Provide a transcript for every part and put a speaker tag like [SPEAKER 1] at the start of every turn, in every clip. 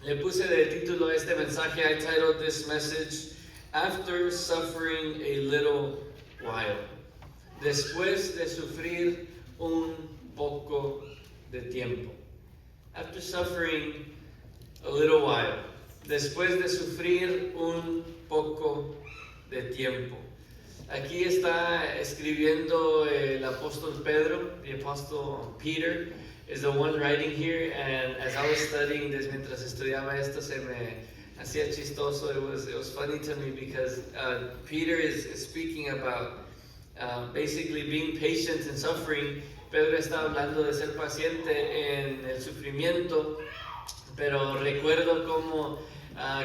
[SPEAKER 1] Le puse de título a este mensaje, I titled this message, After Suffering a Little While. Después de sufrir un poco de tiempo. After suffering a little while. Después de sufrir un poco de tiempo. Aquí está escribiendo el apóstol Pedro, the apostle Peter is the one writing here, and as I was studying this, mientras estudiaba esto, se me hacía chistoso. It was funny to me because Peter is speaking about basically being patient and suffering. Pedro está hablando de ser paciente en el sufrimiento, pero recuerdo cómo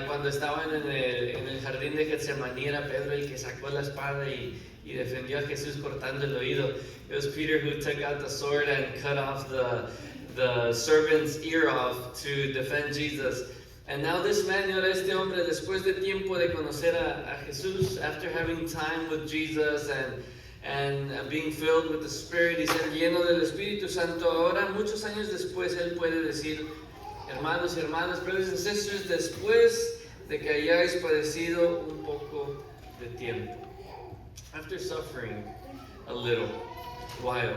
[SPEAKER 1] cuando estaban en el jardín de Getsemaní era Pedro el que sacó la espada y defendió a Jesús cortando el oído. It was Peter who took out the sword and cut off the servant's ear off to defend Jesus. And now this man, ahora este hombre, después de tiempo de conocer a Jesús, after having time with Jesus and being filled with the Spirit y ser lleno del Espíritu Santo, ahora muchos años después él puede decir, hermanos y hermanas, brothers and sisters, después de que hayáis padecido un poco de tiempo. After suffering a little while.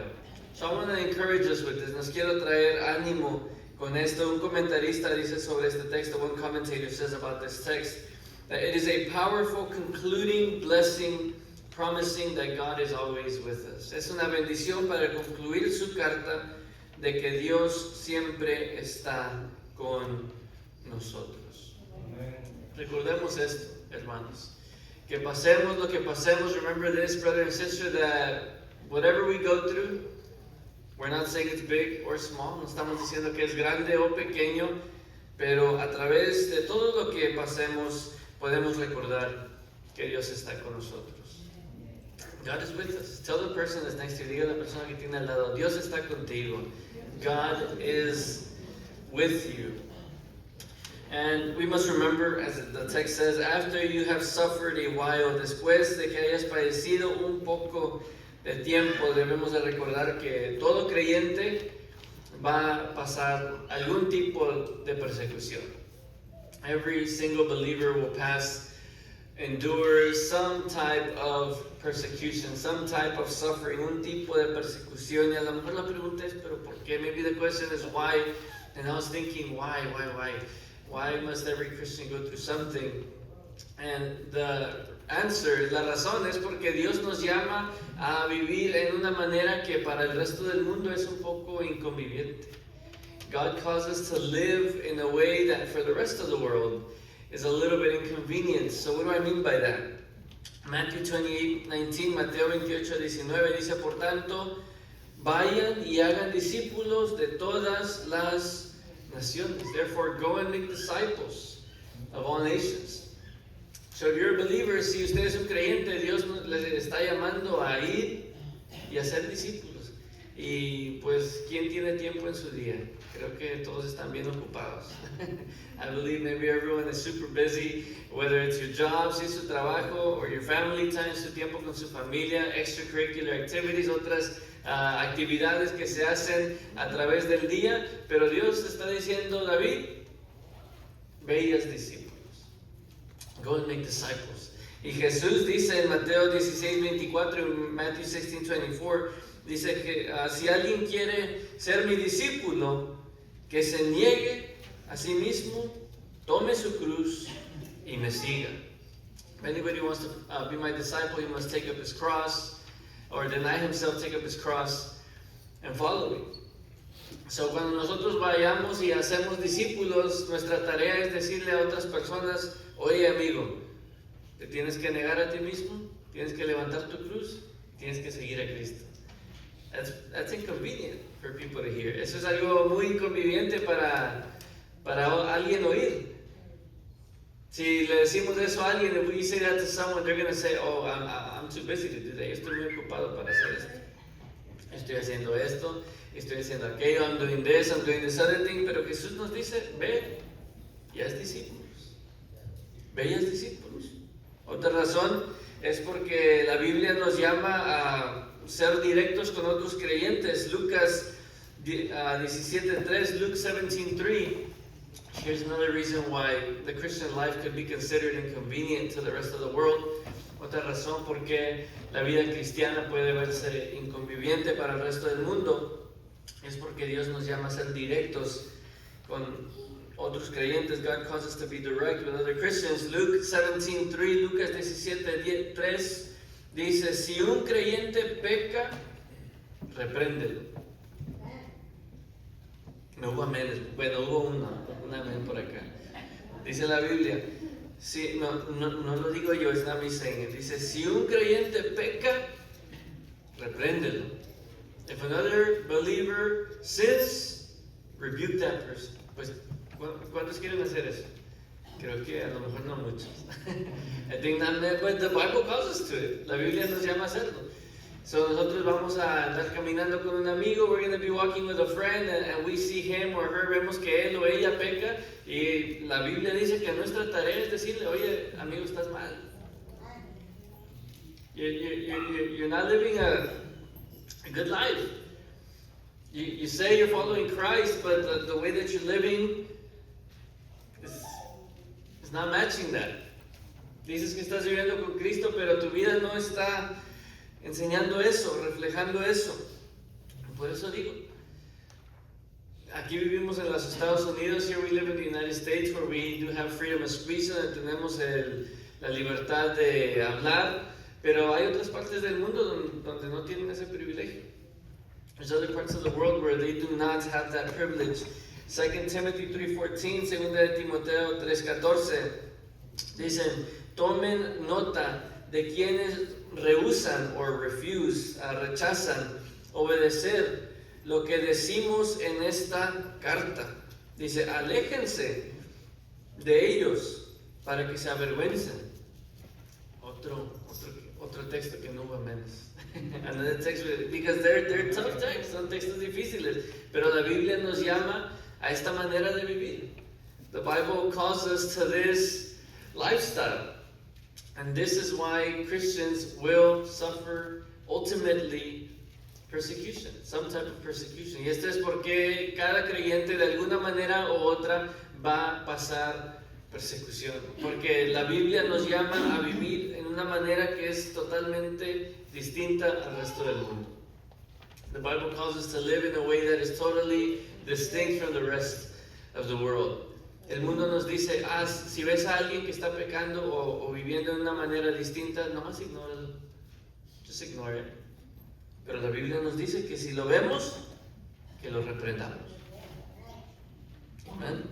[SPEAKER 1] So I want to encourage us with this. Nos quiero traer ánimo con esto. Un comentarista dice sobre este texto, one commentator says about this text, that it is a powerful concluding blessing promising that God is always with us. Es una bendición para concluir su carta de que Dios siempre está con nosotros. Amen. Recordemos esto, hermanos. Que pasemos lo que pasemos, remember this, brother and sister, that whatever we go through, we're not saying it's big or small, no estamos diciendo que es grande o pequeño, pero a través de todo lo que pasemos, podemos recordar que Dios está con nosotros. God is with us. Tell the person that's next to you, diga a la persona que tiene al lado, Dios está contigo. God is with you. And we must remember, as the text says, after you have suffered a while, después de que hayas padecido un poco de tiempo, debemos de recordar que todo creyente va a pasar algún tipo de persecución. Every single believer will endure some type of persecution, some type of suffering, un tipo de persecución. Y a lo mejor la pregunta es, ¿pero por qué? Maybe the question is why. And I was thinking, why? Why must every Christian go through something? And the answer, la razón es porque Dios nos llama a vivir en una manera que para el resto del mundo es un poco inconveniente. God calls us to live in a way that for the rest of the world is a little bit inconvenient. So what do I mean by that? Matthew 28:19, Mateo 28:19 dice, por tanto, vayan y hagan discípulos de todas las naciones. Therefore, go and make disciples of all nations. So if you're a believer, si usted es un creyente, Dios les está llamando a ir y a ser discípulos. Y pues, ¿quién tiene tiempo en su día? Creo que todos están bien ocupados. I believe maybe everyone is super busy, whether it's your job, si es su trabajo, or your family time, su tiempo con su familia, extracurricular activities, otras actividades que se hacen a través del día. Pero Dios está diciendo, David, ve y haz discípulos. Go and make disciples. Y Jesús dice en Mateo 16:24 y Matthew 16:24, dice que si alguien quiere ser mi discípulo, que se niegue a sí mismo, tome su cruz y me siga. If anybody wants to be my disciple, he must take up his cross, or deny himself, take up his cross, and follow me. So cuando nosotros vayamos y hacemos discípulos, nuestra tarea es decirle a otras personas, oye amigo, te tienes que negar a ti mismo, tienes que levantar tu cruz, tienes que seguir a Cristo. That's inconvenient for people to hear. Eso es algo muy inconveniente para alguien oír. Si le decimos eso a alguien, if we say that to someone, they're going to say, oh, I'm too busy to do that. Yo estoy muy ocupado para hacer esto. Estoy haciendo esto, estoy haciendo aquello, I'm doing this other thing. Pero Jesús nos dice, ve y haz discípulos. Ve y haz discípulos. Otra razón es porque la Biblia nos llama a ser directos con otros creyentes. Lucas 17:3, Luke 17:3, Here's another reason why the Christian life could be considered inconvenient to the rest of the world. Otra razón por qué la vida cristiana puede verse inconviviente para el resto del mundo es porque Dios nos llama a ser directos con otros creyentes. God calls us to be direct with other Christians. Luke 17:3, Lucas 17:3 dice, si un creyente peca, repréndelo. No hubo amén, bueno, hubo un amén por acá. Dice la Biblia, sí, no lo digo yo, es not me saying it. Dice, si un creyente peca, repréndelo. If another believer sins, rebuke that person. Pues, ¿cuántos quieren hacer eso? Creo que a lo mejor no muchos. I think not many, but the Bible calls us to it. La Biblia nos llama a hacerlo. So nosotros vamos a andar caminando con un amigo, we're going to be walking with a friend, and we see him or her, vemos que él o ella peca, y la Biblia dice que nuestra tarea es decirle, oye, amigo, estás mal. You're not living a good life. You say you're following Christ, but the way that you're living is not matching that. Dices que estás viviendo con Cristo, pero tu vida no está enseñando eso, reflejando eso. Por eso digo, aquí vivimos en los Estados Unidos, here we live in the United States, where we do have freedom of speech, donde tenemos la libertad de hablar, pero hay otras partes del mundo donde no tienen ese privilegio. There's other parts of the world where they do not have that privilege. 2 Timothy 3:14, 2 de Timoteo 3:14, dicen, tomen nota de quienes rehusan o rechazan obedecer lo que decimos en esta carta. Dice, aléjense de ellos para que se avergüencen. Otro texto que no hubo menos. Another text, because they're tough texts, son textos difíciles, pero la Biblia nos llama a esta manera de vivir. The Bible calls us to this lifestyle. And this is why Christians will suffer ultimately persecution, some type of persecution. Y esto es porque cada creyente de alguna manera u otra va a pasar persecución. Porque la Biblia nos llama a vivir en una manera que es totalmente distinta al resto del mundo. The Bible calls us to live in a way that is totally distinct from the rest of the world. El mundo nos dice, si ves a alguien que está pecando o viviendo de una manera distinta, nomás ignóralo. Just ignore it. Pero la Biblia nos dice que si lo vemos, que lo reprendamos. Amén.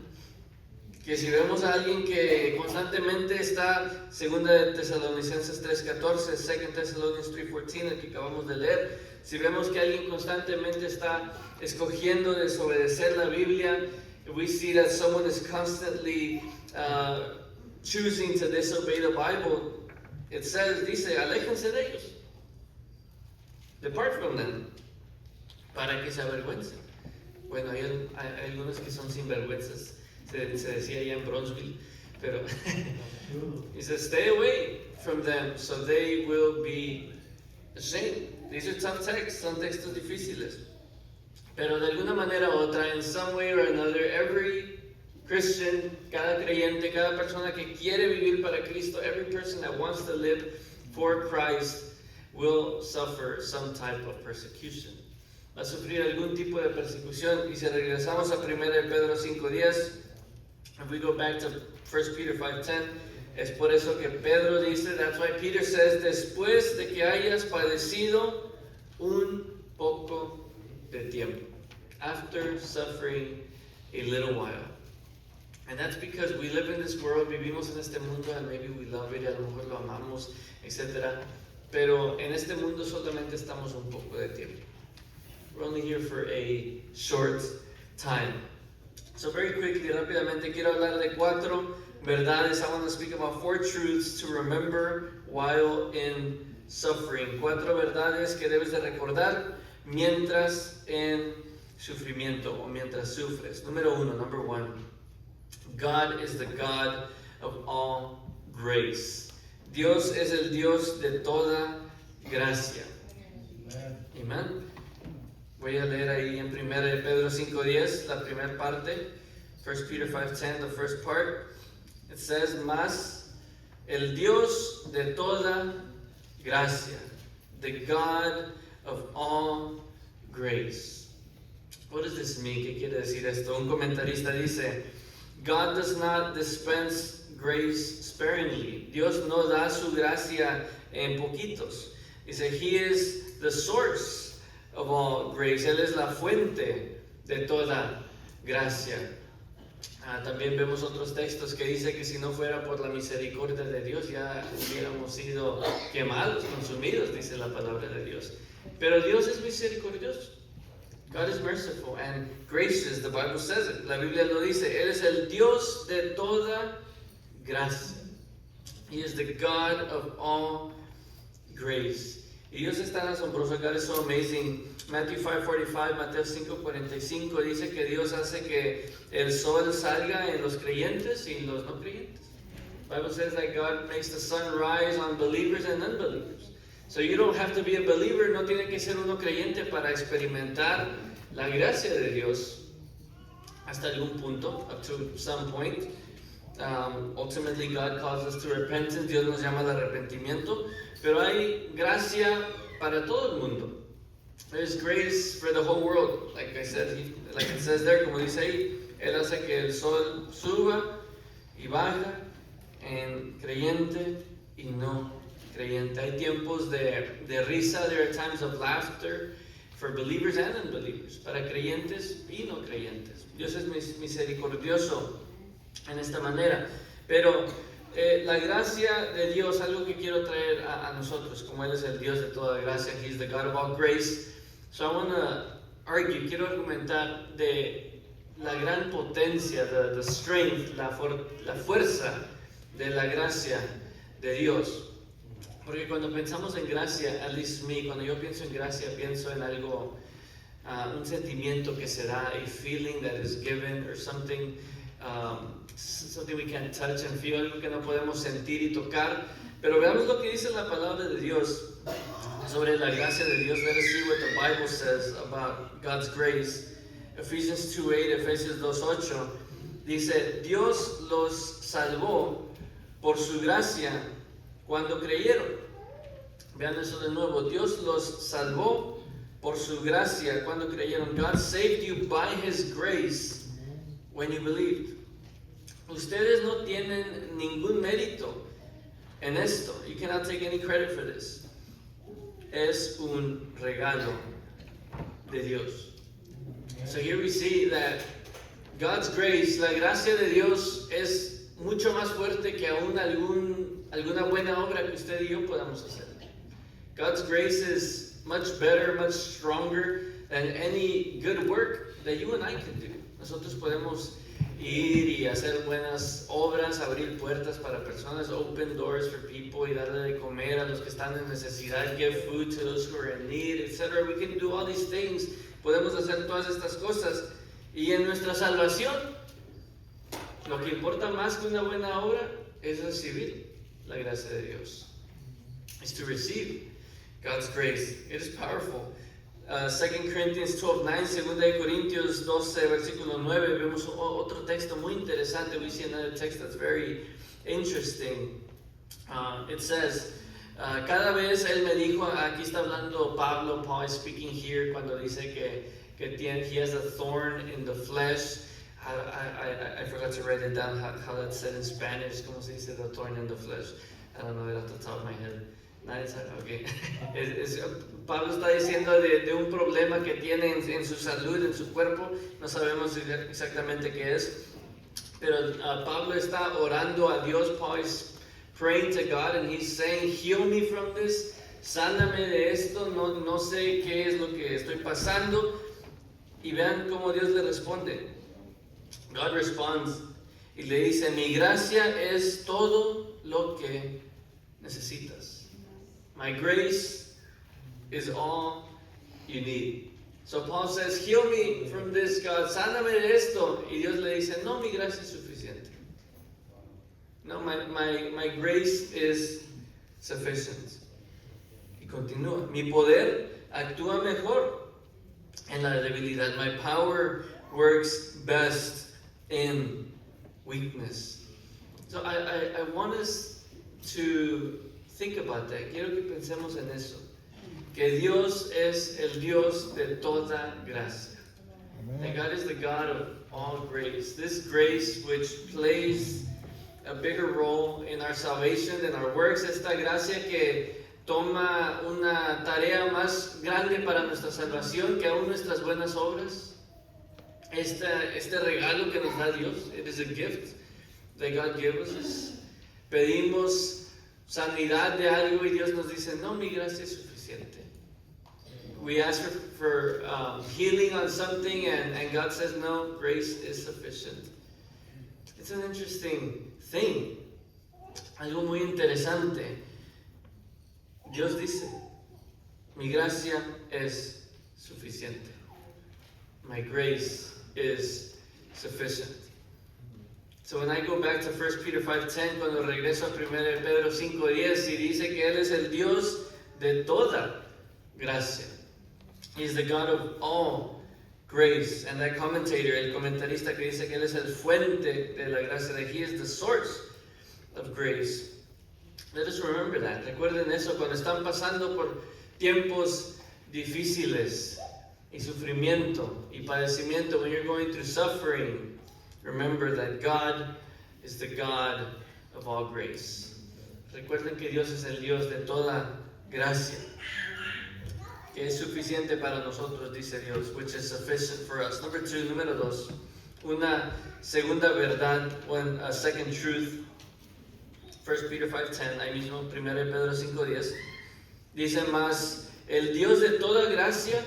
[SPEAKER 1] Que si vemos a alguien que constantemente está, 2 de Tesalonicenses 3:14, 2 Thessalonians 3:14, el que acabamos de leer, si vemos que alguien constantemente está escogiendo desobedecer la Biblia, we see that someone is constantly choosing to disobey the Bible, it says, dice, aléjense de ellos. Depart from them, para que se avergüencen. Bueno, hay algunos que son sinvergüenzas, se decía allá en Bronzeville, pero he says, stay away from them so they will be ashamed. These are tough texts, son textos difíciles. Pero de alguna manera u otra, in some way or another, every Christian, cada creyente, cada persona que quiere vivir para Cristo, every person that wants to live for Christ will suffer some type of persecution. Va a sufrir algún tipo de persecución. Y si regresamos a 1 de Pedro 5:10, if we go back to 1 Peter 5:10, es por eso que Pedro dice, that's why Peter says, después de que hayas padecido un poco de tiempo. After suffering a little while. And that's because we live in this world, vivimos en este mundo, and maybe we love it, a lo mejor lo amamos, etc. Pero en este mundo solamente estamos un poco de tiempo. We're only here for a short time. So very quickly, rápidamente, quiero hablar de 4 verdades. I want to speak about 4 truths to remember while in suffering. 4 verdades que debes de recordar mientras en sufrimiento o mientras sufres. Número 1, number 1. God is the God of all grace. Dios es el Dios de toda gracia. Amen. Voy a leer ahí en 1 de Pedro 5:10, la primera parte. 1 Peter 5:10, the first part, it says, mas el Dios de toda gracia, the God of all grace. What does this mean? ¿Qué quiere decir esto? Un comentarista dice, God does not dispense grace sparingly. Dios no da su gracia en poquitos. Dice, He is the source of all grace. Él es la fuente de toda gracia. También vemos otros textos que dice que si no fuera por la misericordia de Dios ya hubiéramos sido quemados, consumidos, dice la palabra de Dios. Pero Dios es misericordioso. God is merciful and gracious. The Bible says it. La Biblia lo dice. Él es el Dios de toda gracia. He is the God of all grace. Y Dios es tan asombroso. God is so amazing. Matthew 5:45, Mateo 5:45 dice que Dios hace que el sol salga en los creyentes y en los no creyentes. The Bible says that God makes the sun rise on believers and unbelievers. So you don't have to be a believer, no tiene que ser uno creyente para experimentar la gracia de Dios hasta algún punto, up to some point. Ultimately God calls us to repentance, Dios nos llama al arrepentimiento, pero hay gracia para todo el mundo. There's grace for the whole world, like I said, like it says there, como dice ahí, Él hace que el sol suba y baja en creyente y no creyente. Hay tiempos de risa, there are times of laughter for believers and unbelievers, para creyentes y no creyentes. Dios es misericordioso en esta manera, pero la gracia de Dios, algo que quiero traer a nosotros, como Él es el Dios de toda gracia, He's the God of all grace. So I want to argue, quiero argumentar de la gran potencia, the strength, la fuerza de la gracia de Dios. Porque cuando pensamos en gracia, at least me, cuando yo pienso en gracia, pienso en algo, un sentimiento que se da, a feeling that is given, or something, something we can't touch and feel, algo que no podemos sentir y tocar. Pero veamos lo que dice la palabra de Dios sobre la gracia de Dios. Let us see what the Bible says about God's grace. Ephesians 2:8, Efesios 2:8, dice, Dios los salvó por su gracia cuando creyeron. Vean eso de nuevo. Dios los salvó por su gracia cuando creyeron. God saved you by His grace when you believed. Ustedes no tienen ningún mérito en esto. You cannot take any credit for this. Es un regalo de Dios. So here we see that God's grace, la gracia de Dios, es mucho más fuerte que aún alguna buena obra que usted y yo podamos hacer. God's grace is much better, much stronger than any good work that you and I can do. Nosotros podemos ir y hacer buenas obras, abrir puertas para personas, open doors for people y darle de comer a los que están en necesidad, give food to those who are in need, etc. We can do all these things. Podemos hacer todas estas cosas. Y en nuestra salvación, lo que importa más que una buena obra es recibir la gracia de Dios. Is to receive God's grace. It is powerful. 2 Corinthians 12:9, 2 Corintios 12, versículo 9, vemos otro texto muy interesante. We see another text that's very interesting. It says, cada vez él me dijo, aquí está hablando Pablo, Paul is speaking here, cuando dice que he has a thorn in the flesh. I forgot to write it down, how that's said in Spanish, como se dice the thorn in the flesh. I don't know it off the top of my head. Okay. Pablo está diciendo de un problema que tiene en su salud, en su cuerpo. No sabemos exactamente qué es. Pero Pablo está orando a Dios. Paul is praying to God and he's saying, heal me from this. Sáname de esto. No sé qué es lo que estoy pasando. Y vean cómo Dios le responde. God responds y le dice, mi gracia es todo lo que necesitas. My grace is all you need. So Paul says, heal me from this, God. Sáname de esto. Y Dios le dice, no, mi gracia es suficiente. No, my grace is sufficient. Y continúa. Mi poder actúa mejor en la debilidad. My power works best in weakness. So I want us to think about that. Quiero que pensemos en eso. Que Dios es el Dios de toda gracia. That God is the God of all grace. This grace which plays a bigger role in our salvation than our works. Esta gracia que toma una tarea más grande para nuestra salvación que aún nuestras buenas obras. Este regalo que nos da Dios. It is a gift that God gives us. Pedimos sanidad de algo y Dios nos dice, no, mi gracia es suficiente. We ask for healing on something and God says, no, grace is sufficient. It's an interesting thing. Algo muy interesante. Dios dice, mi gracia es suficiente. My grace is sufficient. So when I go back to 1 Peter 5:10, cuando regreso a 1 Pedro 5:10, y dice que Él es el Dios de toda gracia. He is the God of all grace. And that commentator, el comentarista que dice que Él es el fuente de la gracia, that He is the source of grace. Let us remember that. Recuerden eso cuando están pasando por tiempos difíciles y sufrimiento y padecimiento. When you're going through suffering, remember that God is the God of all grace. Recuerden que Dios es el Dios de toda gracia. Que es suficiente para nosotros, dice Dios, which is sufficient for us. Number two, número dos. Una segunda verdad, a second truth. 1 Peter 5:10, ahí mismo, 1 Pedro 5:10. Dice más, el Dios de toda gracia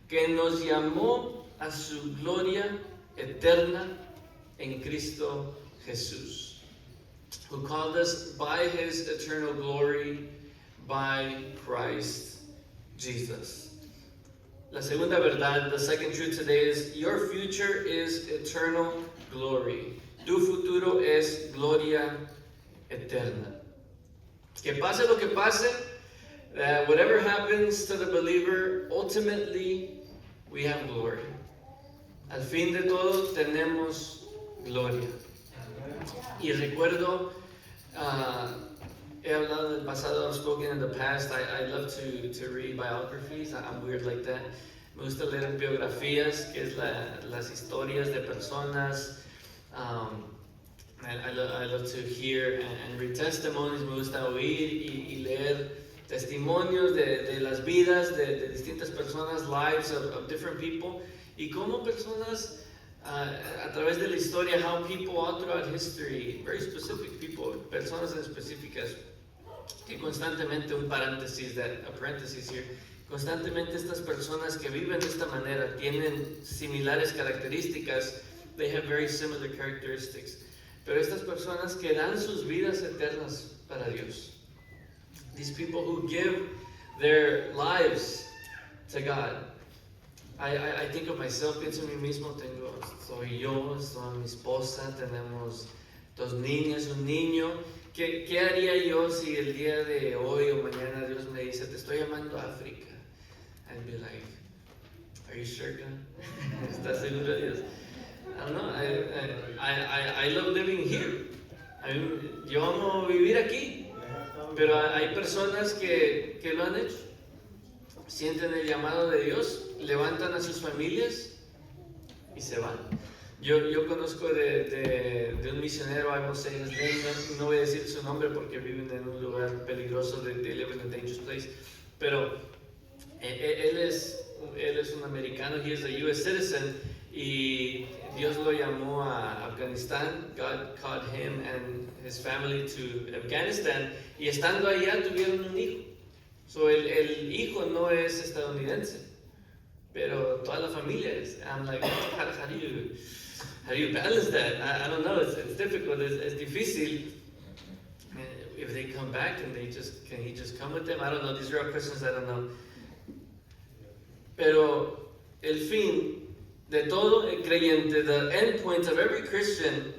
[SPEAKER 1] que nos llamó a su gloria eterna en Cristo Jesús, who called us by His eternal glory by Christ Jesus. La segunda verdad, the second truth today is, your future is eternal glory. Tu futuro es gloria eterna. Que pase lo que pase, whatever happens to the believer, ultimately we have glory. Al fin de todo tenemos gloria. Y recuerdo, he hablado del pasado, I've spoken in the past. I love to read biographies. I'm weird like that. Me gusta leer biografías, que es las historias de personas. I love to hear and read testimonies. Me gusta oír y leer testimonios de las vidas de distintas personas, lives of different people. Y cómo personas, a través de la historia, how people all throughout history, very specific people, personas específicas, que constantemente, a paréntesis here, constantemente estas personas que viven de esta manera tienen similares características, they have very similar characteristics. Pero estas personas que dan sus vidas eternas para Dios, these people who give their lives to God. I think of myself, pienso en mí mismo, soy yo, soy mi esposa, tenemos dos niñas, un niño. ¿Qué haría yo si el día de hoy o mañana Dios me dice, te estoy llamando a África? I'd be like, are you sure, God? ¿Estás seguro, Dios? I don't know, I love living here. Yo amo vivir aquí. Pero hay personas que lo han hecho. Sienten el llamado de Dios, levantan a sus familias y se van. Yo conozco de un misionero, I won't say his name, no voy a decir su nombre porque viven en un lugar peligroso, they live in a dangerous place, pero él es un americano, he is a US citizen, y Dios lo llamó a Afganistán. God called him and his family to Afghanistan, y estando allá tuvieron un hijo. So el hijo no es estadounidense, pero toda la familia es. I'm like, how do you balance that? I don't know, it's difficult, it's difícil. If they come back, can he just come with them? I don't know, these are all questions I don't know. Pero el fin de todo el creyente, the end point of every Christian,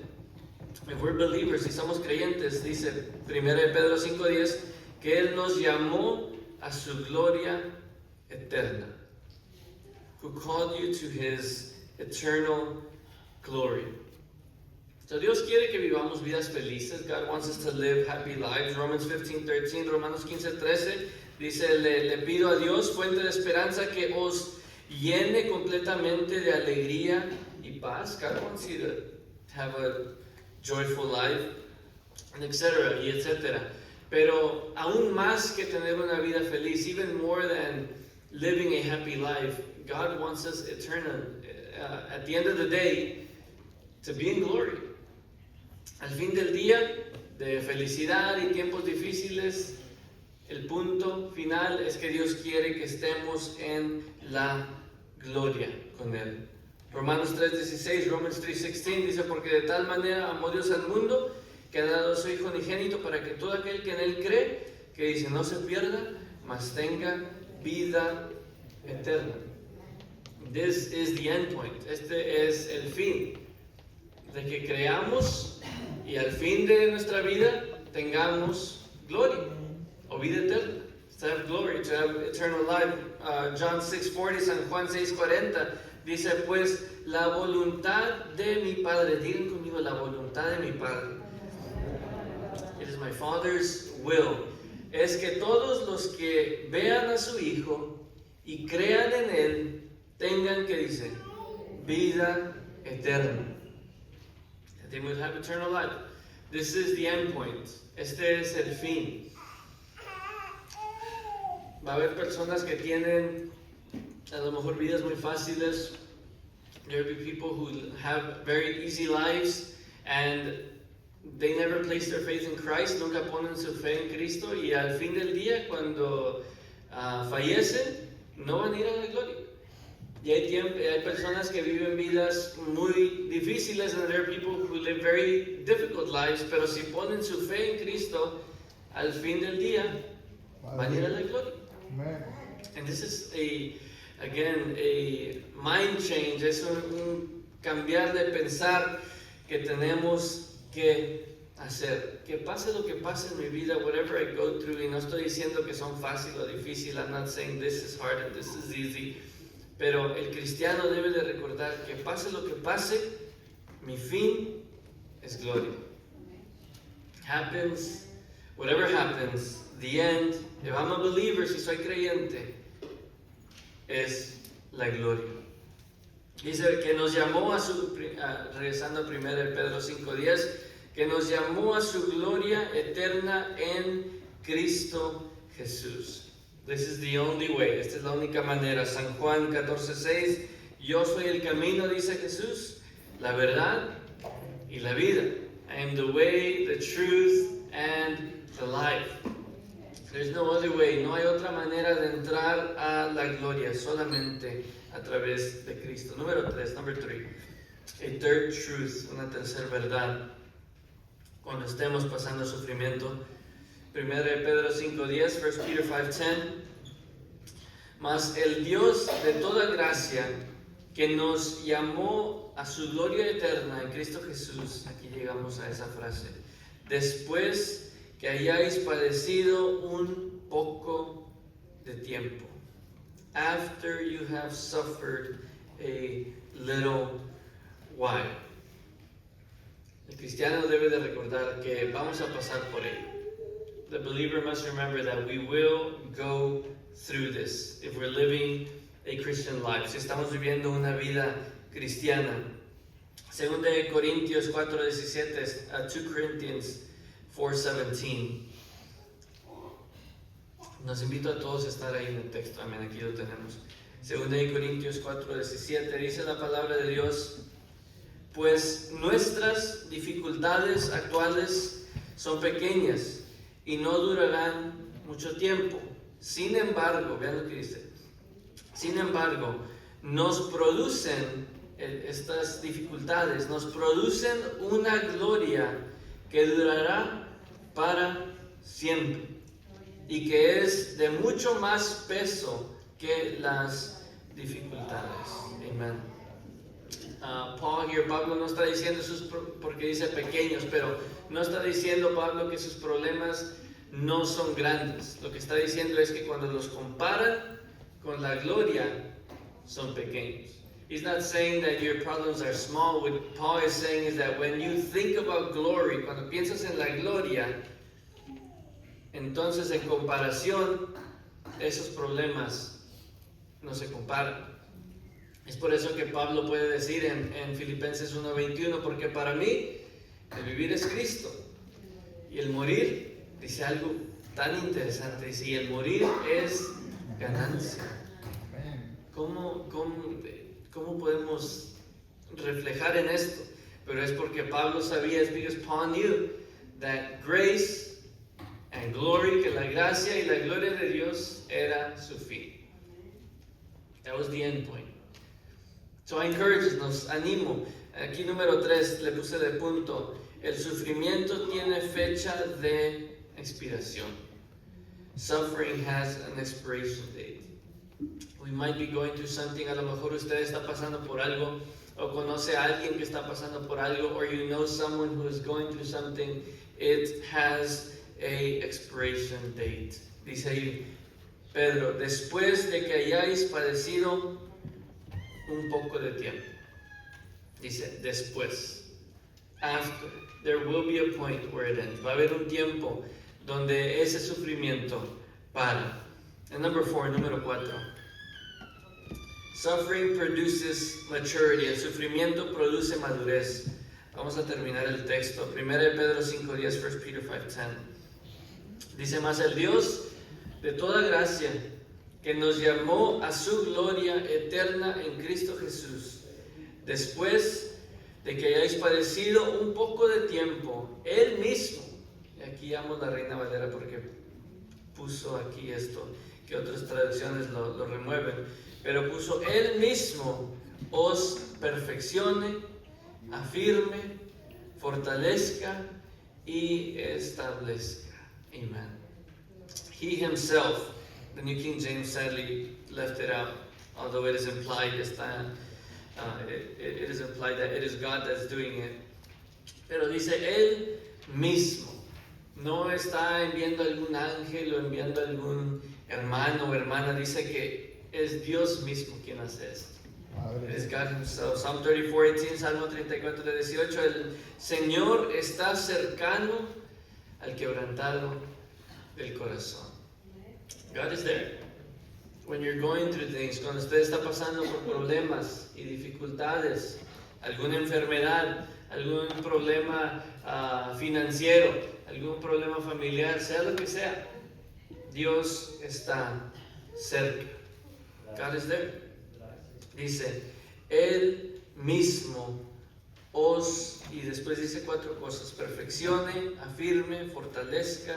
[SPEAKER 1] if we're believers, si somos creyentes, dice 1 Pedro 5:10, que Él nos llamó a su gloria eterna, who called you to His eternal glory. So Dios quiere que vivamos vidas felices. God wants us to live happy lives. Romans 15:13, Romanos 15:13 dice, le pido a Dios, fuente de esperanza, que os llene completamente de alegría y paz. God wants you to have a joyful life, etc. y etc. Pero aún más que tener una vida feliz, even more than living a happy life, God wants us eternal, at the end of the day, to be in glory. Al fin del día, de felicidad y tiempos difíciles, el punto final es que Dios quiere que estemos en la gloria con Él. Romanos 3:16, Romans 3:16 dice, porque de tal manera amó Dios al mundo, que ha dado a su Hijo unigénito, para que todo aquel que en Él cree, que dice, no se pierda, mas tenga vida eterna. This is the end point. Este es el fin. De que creamos y al fin de nuestra vida tengamos gloria o vida eterna. To have glory, to have eternal life. John 6:40, San Juan 6:40 dice, pues la voluntad de mi Padre, digan conmigo, la voluntad de mi Padre. It is my Father's will. Es que todos los que vean a su Hijo y crean en Él tengan, que dice, vida eterna. That they will have eternal life. This is the end point. Este es el fin. Va a haber personas que tienen a lo mejor vidas muy fáciles. There will be people who have very easy lives and they never place their faith in Christ, nunca ponen su fe en Cristo, y al fin del día, cuando fallecen, no van a ir a la gloria. Y hay personas que viven vidas muy difíciles, and there are people who live very difficult lives, pero si ponen su fe en Cristo, al fin del día, van a ir a la gloria.
[SPEAKER 2] Amen.
[SPEAKER 1] And this is again, a mind change, es un cambiar de pensar que tenemos que hacer. Que pase lo que pase en mi vida, whatever I go through, y no estoy diciendo que son fácil o difícil, I'm not saying this is hard and this is easy, pero el cristiano debe de recordar que pase lo que pase, mi fin es gloria. Happens, whatever happens, the end, if I'm a believer, si soy creyente, es la gloria. Dice que nos llamó a su, regresando a 1 Pedro 5:10, que nos llamó a su gloria eterna en Cristo Jesús. This is the only way, esta es la única manera. San Juan 14:6, yo soy el camino, dice Jesús, la verdad y la vida. I am the way, the truth, and the life. There's no other way, no hay otra manera de entrar a la gloria, solamente a través de Cristo. Número 3, number 3. A third truth, una tercera verdad. Cuando estemos pasando sufrimiento. 1 Pedro 5:10, 1 Peter 5:10. Mas el Dios de toda gracia, que nos llamó a su gloria eterna en Cristo Jesús, aquí llegamos a esa frase, después que hayáis padecido un poco de tiempo. After you have suffered a little while. El cristiano debe de recordar que vamos a pasar por ello. The believer must remember that we will go through this if we're living a Christian life. Si estamos viviendo una vida cristiana. 2 Corintios 4:17, 2 Corinthians 4:17. Nos invito a todos a estar ahí en el texto. Amén, aquí lo tenemos. 2 Corintios 4:17 dice la palabra de Dios, pues nuestras dificultades actuales son pequeñas y no durarán mucho tiempo. Sin embargo, vean lo que dice, sin embargo, nos producen estas dificultades, nos producen una gloria que durará para siempre y que es de mucho más peso que las dificultades. Amen. Paul here, Pablo no está diciendo porque dice pequeños, pero no está diciendo Pablo que sus problemas no son grandes. Lo que está diciendo es que cuando los comparan con la gloria, son pequeños. He's not saying that your problems are small. What Paul is saying is that when you think about glory, cuando piensas en la gloria, entonces en comparación, esos problemas no se comparan. Es por eso que Pablo puede decir en Filipenses 1:21, porque para mí el vivir es Cristo y el morir, dice algo tan interesante, dice, y el morir es ganancia. ¿Cómo podemos reflejar en esto? Pero es porque Pablo sabía, es because Paul knew that grace and glory, que la gracia y la gloria de Dios era su fin. That was the end point. So I encourage, nos animo. Aquí número 3 le puse de punto. El sufrimiento tiene fecha de expiración. Suffering has an expiration date. We might be going through something. A lo mejor usted está pasando por algo, o conoce a alguien que está pasando por algo, or you know someone who is going through something. It has a expiration date. Dice ahí Pedro, después de que hayáis padecido un poco de tiempo. Dice después. After. There will be a point where it ends. Va a haber un tiempo donde ese sufrimiento para. And number 4, número 4. Suffering produces maturity. El sufrimiento produce madurez. Vamos a terminar el texto. 1 Pedro 5:10, 1 Peter 5:10. Dice más, el Dios de toda gracia, que nos llamó a su gloria eterna en Cristo Jesús, después de que hayáis padecido un poco de tiempo, Él mismo, y aquí amo la Reina Valera porque puso aquí esto, que otras traducciones lo remueven, pero puso Él mismo os perfeccione, afirme, fortalezca y establezca. Amen. He himself, the New King James sadly left it out, although it is implied, it is implied that it is God that's doing it. Pero dice Él mismo. No está enviando algún ángel o enviando algún hermano o hermana. Dice que es Dios mismo quien hace esto. It is God himself. Psalm 34:18, Salmo 34:18. El Señor está cercano al quebrantado del corazón. God is there. When you're going through things, cuando usted está pasando por problemas y dificultades, alguna enfermedad, algún problema financiero, algún problema familiar, sea lo que sea, Dios está cerca. God is there. Dice, Él mismo os, y después dice 4 cosas, perfeccione, afirme, fortalezca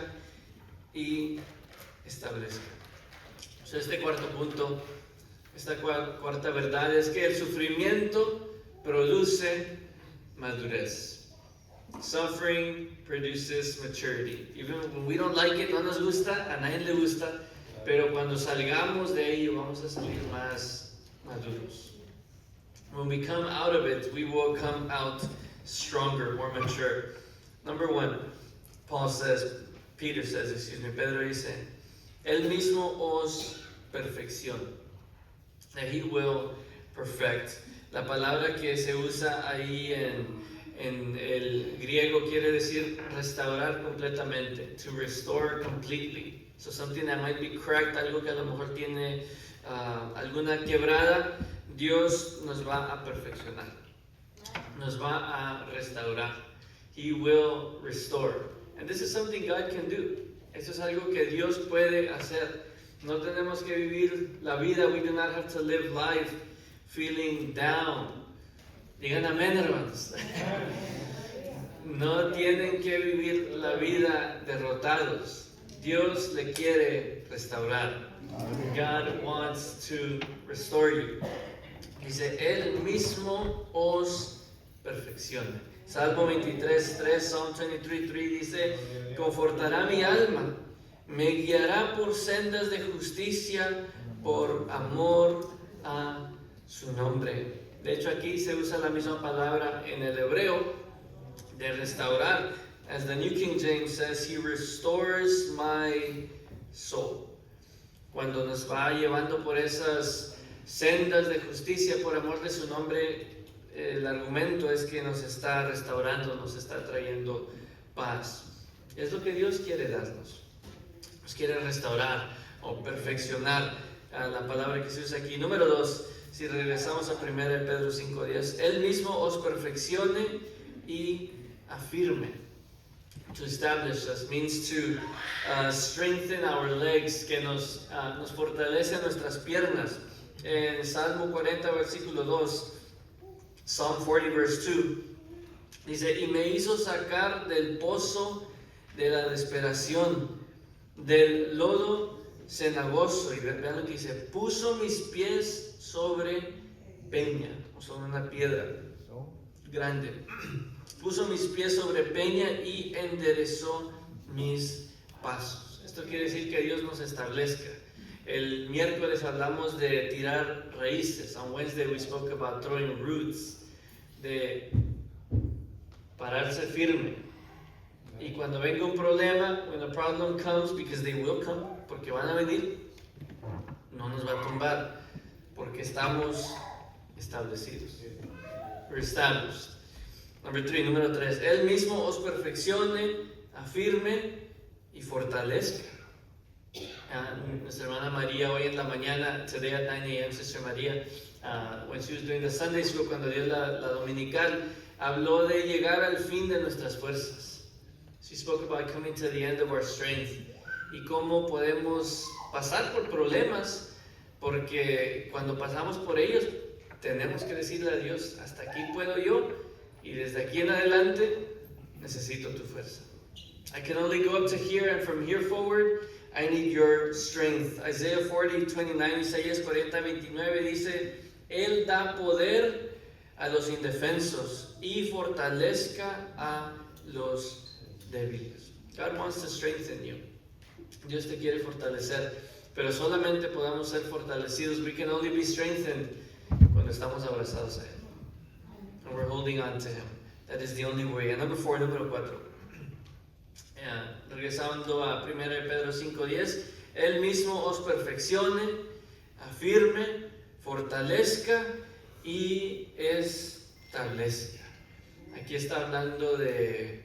[SPEAKER 1] y establezca. Este cuarto punto, esta cuarta verdad es que el sufrimiento produce madurez. Suffering produces maturity. Even when we don't like it, no nos gusta, a nadie le gusta, pero cuando salgamos de ello vamos a salir más maduros. When we come out of it, we will come out stronger, more mature. Number 1, Pedro dice, Él mismo os perfecciona. That He will perfect. La palabra que se usa ahí en el griego quiere decir restaurar completamente. To restore completely. So something that might be cracked, algo que a lo mejor tiene alguna quebrada, Dios nos va a perfeccionar. Nos va a restaurar. He will restore. And this is something God can do. Eso es algo que Dios puede hacer. No tenemos que vivir la vida. We do not have to live life feeling down. Digan amén, hermanos. No tienen que vivir la vida derrotados. Dios le quiere restaurar. God wants to restore you. Dice, Él mismo os perfecciona. Salmo 23:3, Psalm 23:3 dice, confortará mi alma, me guiará por sendas de justicia, por amor a su nombre. De hecho, aquí se usa la misma palabra en el hebreo de restaurar. As the New King James says, He restores my soul. Cuando nos va llevando por esas sendas de justicia por amor de su nombre. El argumento es que nos está restaurando, nos está trayendo paz. Es lo que Dios quiere darnos. Nos quiere restaurar o perfeccionar, la palabra que se usa aquí. Número 2, si regresamos a 1 Pedro 5:10, Él mismo os perfeccione y afirme. To establish us means to strengthen our legs, que nos fortalece nuestras piernas. En Salmo 40, versículo 2, Psalm 40, verse 2, dice: y me hizo sacar del pozo de la desesperación, del lodo cenagoso. Y vean lo que dice: puso mis pies sobre peña, o sobre una piedra grande. Puso mis pies sobre peña y enderezó mis pasos. Esto quiere decir que Dios nos establezca. El miércoles hablamos de tirar raíces. On Wednesday we spoke about throwing roots, de pararse firme. Y cuando venga un problema, when a problem comes, because they will come, porque van a venir, no nos va a tumbar, porque estamos establecidos. We're established. Número 3, Él mismo os perfeccione, afirme y fortalezca. Nuestra hermana María hoy en la mañana, today at 9 a.m., Sister María, when she was doing the Sunday school, cuando dio la dominical, habló de llegar al fin de nuestras fuerzas. She spoke about coming to the end of our strength, y cómo podemos pasar por problemas, porque cuando pasamos por ellos tenemos que decirle a Dios: hasta aquí puedo yo, y desde aquí en adelante necesito tu fuerza. I can only go up to here, and from here forward I need your strength. Isaiah 40:29, Isaías 40:29 dice: Él da poder a los indefensos y fortalezca a los débiles. God wants to strengthen you. Dios te quiere fortalecer, pero solamente podamos ser fortalecidos. We can only be strengthened cuando estamos abrazados a Él. And we're holding on to Him. That is the only way. And número 4. Regresando a 1 Pedro 5:10, Él mismo os perfeccione, afirme, fortalezca y establezca. Aquí está hablando de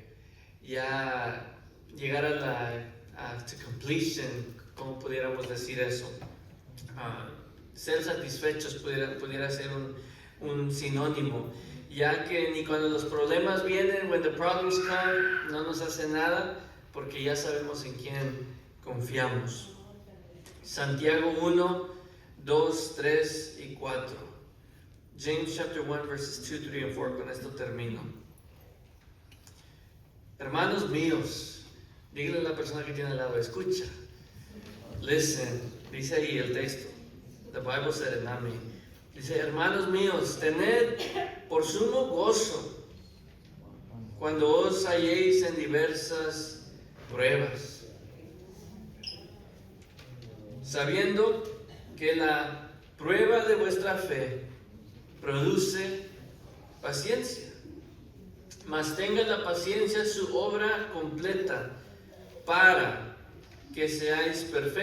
[SPEAKER 1] ya llegar a to completion, ¿cómo pudiéramos decir eso? Ser satisfechos pudiera ser un sinónimo, ya que ni cuando los problemas vienen, when the problems come, no nos hace nada, porque ya sabemos en quién confiamos. Santiago 1, 2, 3 y 4. James chapter 1 verses 2, 3 and 4. Con esto termino. Hermanos míos, dígale a la persona que tiene al lado: escucha. Listen, dice ahí el texto. The Bible said it, not me. Dice: hermanos míos, tened por sumo gozo cuando os halléis en diversas pruebas, sabiendo que la prueba de vuestra fe produce paciencia. Mas tenga la paciencia su obra completa, para que seáis perfectos